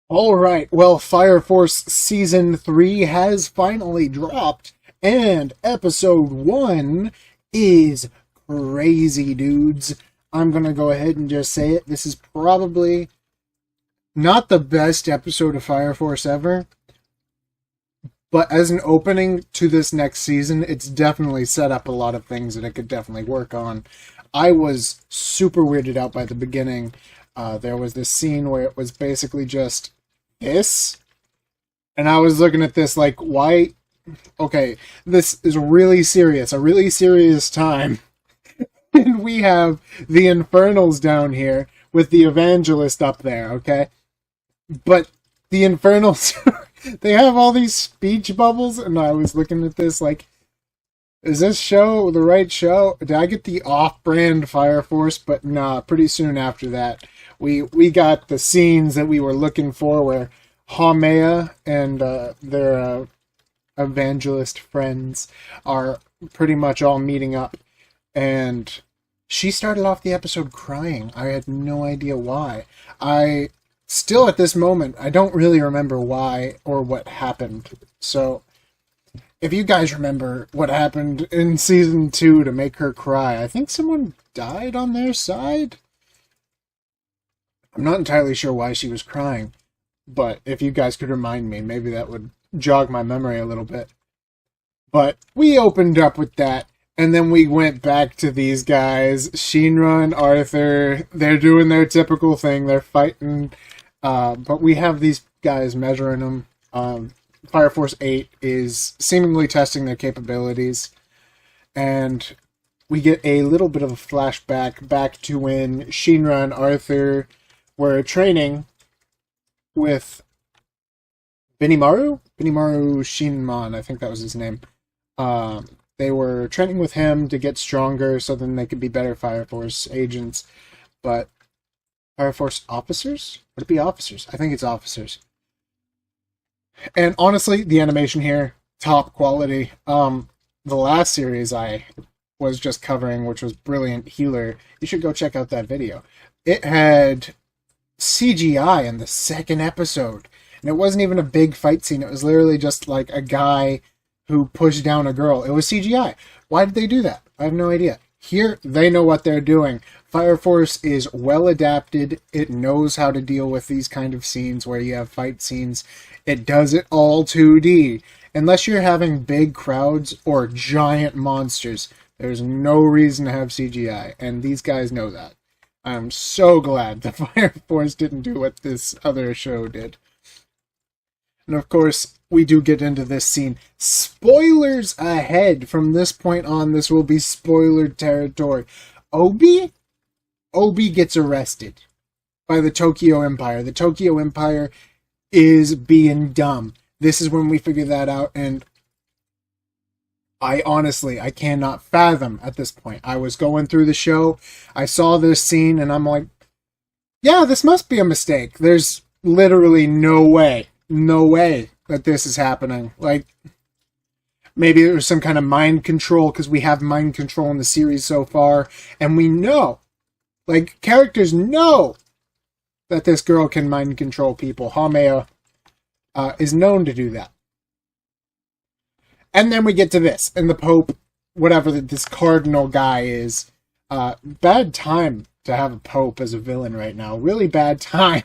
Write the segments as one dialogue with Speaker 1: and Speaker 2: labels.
Speaker 1: Alright, well, Fire Force Season 3 has finally dropped, and Episode 1 is crazy, dudes. I'm gonna go ahead and just say it. This is probably not the best episode of Fire Force ever, but as an opening to this next season, it's definitely set up a lot of things that it could definitely work on. I was super weirded out by the beginning. There was this scene where it was basically just this, and I was looking at this like, why? Okay, this is really serious, a really serious time. And we have the Infernals down here with the Evangelist up there, okay? But the Infernals, they have all these speech bubbles, and I was looking at this like, is this show the right show? Did I get the off-brand Fire Force? But nah, pretty soon after that, we got the scenes that we were looking for, where Haumea and their evangelist friends are pretty much all meeting up. And she started off the episode crying. I had no idea why. I still, at this moment, I don't really remember why or what happened. So if you guys remember what happened in Season 2 to make her cry, I think someone died on their side? I'm not entirely sure why she was crying, but if you guys could remind me, maybe that would jog my memory a little bit. But we opened up with that, and then we went back to these guys, Shinra and Arthur. They're doing their typical thing, they're fighting, but we have these guys measuring them. Fire Force 8 is seemingly testing their capabilities, and we get a little bit of a flashback back to when Shinra and Arthur were training with Benimaru Shinman, I think that was his name. They were training with him to get stronger so then they could be better Fire Force agents. But Fire Force officers? Would it be officers? I think it's officers. And honestly, the animation here, top quality. The last series I was just covering, which was Brilliant Healer, you should go check out that video. It had CGI in the second episode. And it wasn't even a big fight scene. It was literally just like a guy who pushed down a girl. It was CGI. Why did they do that? I have no idea. Here, they know what they're doing. Fire Force is well adapted. It knows how to deal with these kind of scenes where you have fight scenes. It does it all 2D. Unless you're having big crowds or giant monsters, there's no reason to have CGI. And these guys know that. I'm so glad the Fire Force didn't do what this other show did. And of course, we do get into this scene. Spoilers ahead. From this point on, this will be spoiler territory. Obi gets arrested by the Tokyo Empire. The Tokyo Empire is being dumb. This is when we figure that out, and I cannot fathom at this point. I was going through the show, I saw this scene, and I'm like, yeah, this must be a mistake. There's literally no way that this is happening. Like, maybe there was some kind of mind control, because we have mind control in the series so far, and we know, like, characters know that this girl can mind control people. Haumea is known to do that. And then we get to this, and the Pope, whatever this cardinal guy is, bad time to have a Pope as a villain right now. Really bad time.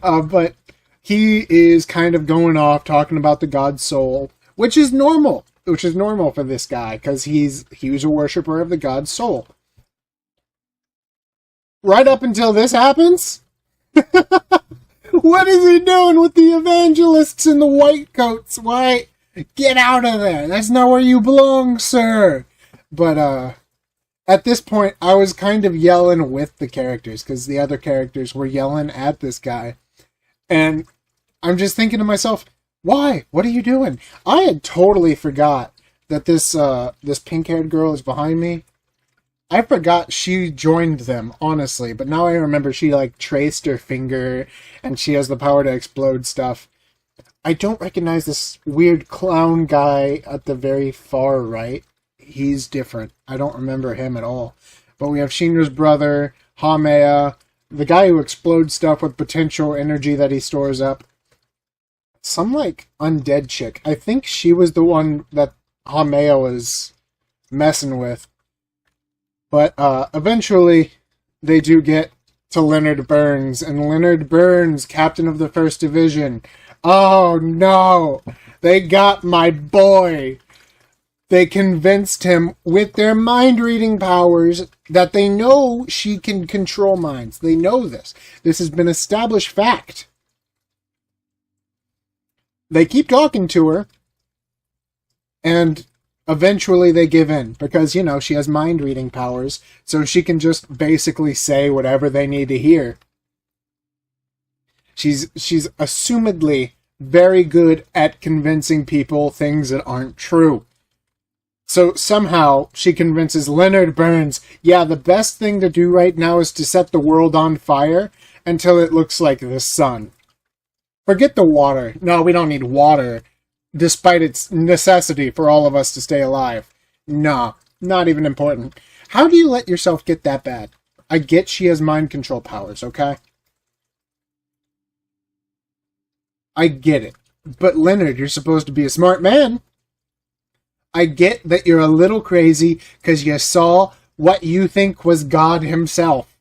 Speaker 1: But he is kind of going off talking about the god soul, which is normal. Which is normal for this guy, because he was a worshiper of the god soul. Right up until this happens? What is he doing with the evangelists in the white coats? Why? Get out of there! That's not where you belong, sir! But, at this point, I was kind of yelling with the characters, because the other characters were yelling at this guy. And I'm just thinking to myself, why? What are you doing? I had totally forgot that this pink-haired girl is behind me. I forgot she joined them, honestly, but now I remember she, like, traced her finger, and she has the power to explode stuff. I don't recognize this weird clown guy at the very far right. He's different. I don't remember him at all. But we have Shinra's brother, Haumea, the guy who explodes stuff with potential energy that he stores up. Some, like, undead chick. I think she was the one that Hamea was messing with. But eventually, they do get to Leonard Burns, and Leonard Burns, captain of the 1st Division. Oh no! They got my boy! They convinced him with their mind-reading powers that they know she can control minds. They know this. This has been established fact. They keep talking to her, and eventually they give in, because, you know, she has mind-reading powers, so she can just basically say whatever they need to hear. She's assumedly very good at convincing people things that aren't true. So somehow she convinces Leonard Burns, yeah, the best thing to do right now is to set the world on fire until it looks like the sun. Forget the water. No, we don't need water, despite its necessity for all of us to stay alive. Nah, not even important. How do you let yourself get that bad? I get she has mind control powers, okay? I get it. But Leonard, you're supposed to be a smart man. I get that you're a little crazy because you saw what you think was God himself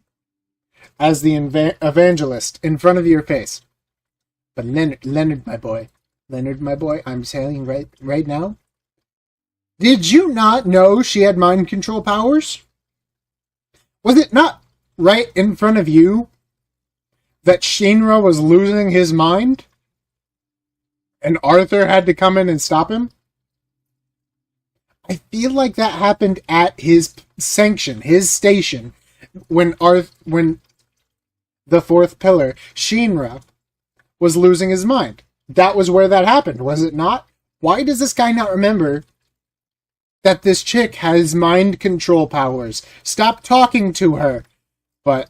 Speaker 1: as the evangelist in front of your face. But Leonard, my boy, I'm saying right now, did you not know she had mind control powers? Was it not right in front of you that Shinra was losing his mind? And Arthur had to come in and stop him? I feel like that happened at his sanction, his station, when the 4th pillar, Shinra, was losing his mind. That was where that happened, was it not? Why does this guy not remember that this chick has mind control powers? Stop talking to her. But,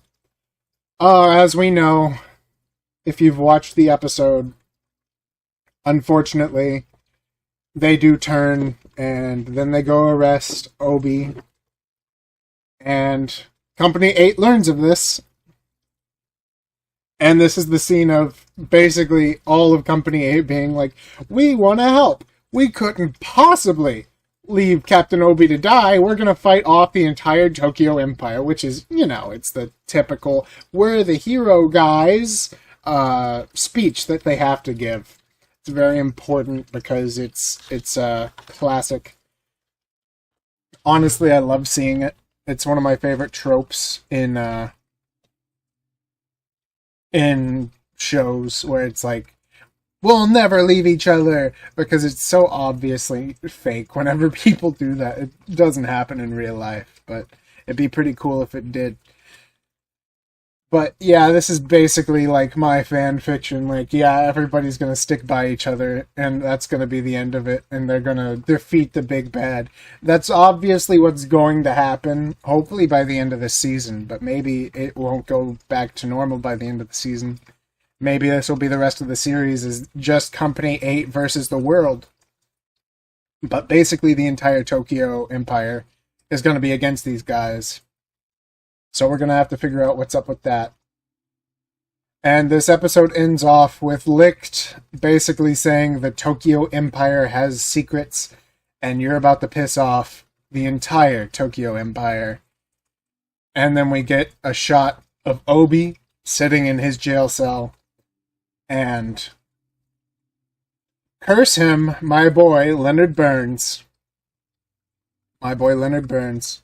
Speaker 1: as we know, if you've watched the episode, unfortunately, they do turn, and then they go arrest Obi. And Company 8 learns of this. And this is the scene of basically all of Company 8 being like, we want to help. We couldn't possibly leave Captain Obi to die. We're going to fight off the entire Tokyo Empire, which is, you know, it's the typical, we're the hero guys speech that they have to give. It's very important because it's classic. Honestly, I love seeing it. It's one of my favorite tropes in shows where it's like, we'll never leave each other, because it's so obviously fake whenever people do that. It doesn't happen in real life, but it'd be pretty cool if it did. But yeah, this is basically like my fan fiction. Like, yeah, everybody's gonna stick by each other, and that's gonna be the end of it, and they're gonna defeat the big bad. That's obviously what's going to happen, hopefully by the end of the season, but maybe it won't go back to normal by the end of the season. Maybe this will be the rest of the series, is just Company 8 versus the world. But basically the entire Tokyo Empire is gonna be against these guys. So we're going to have to figure out what's up with that. And this episode ends off with Licht basically saying the Tokyo Empire has secrets, and you're about to piss off the entire Tokyo Empire. And then we get a shot of Obi sitting in his jail cell. And curse him, my boy, Leonard Burns. My boy, Leonard Burns.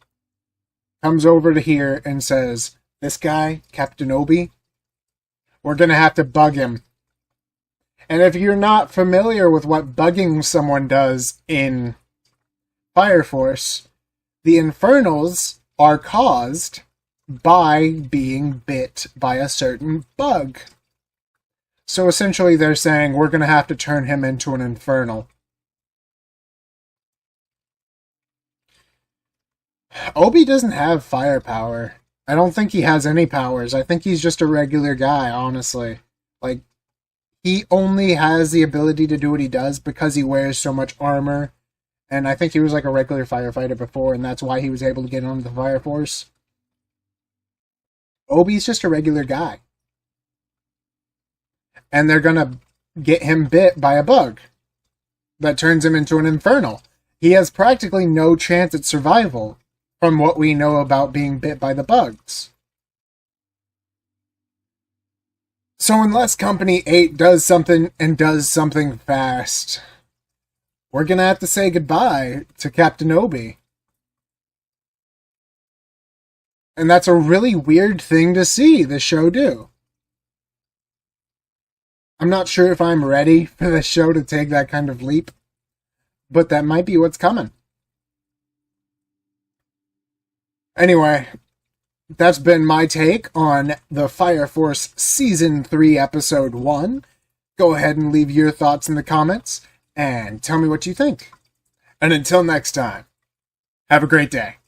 Speaker 1: Comes over to here and says, this guy, Captain Obi, we're going to have to bug him. And if you're not familiar with what bugging someone does in Fire Force, the Infernals are caused by being bit by a certain bug. So essentially they're saying, we're going to have to turn him into an Infernal. Obi doesn't have firepower. I don't think he has any powers. I think he's just a regular guy, honestly. Like, he only has the ability to do what he does because he wears so much armor. And I think he was like a regular firefighter before, and that's why he was able to get onto the Fire Force. Obi's just a regular guy. And they're gonna get him bit by a bug that turns him into an infernal. He has practically no chance at survival from what we know about being bit by the bugs. So unless Company 8 does something and does something fast, we're gonna have to say goodbye to Captain Obi. And that's a really weird thing to see the show do. I'm not sure if I'm ready for the show to take that kind of leap, but that might be what's coming. Anyway, that's been my take on the Fire Force Season 3, Episode 1. Go ahead and leave your thoughts in the comments and tell me what you think. And until next time, have a great day.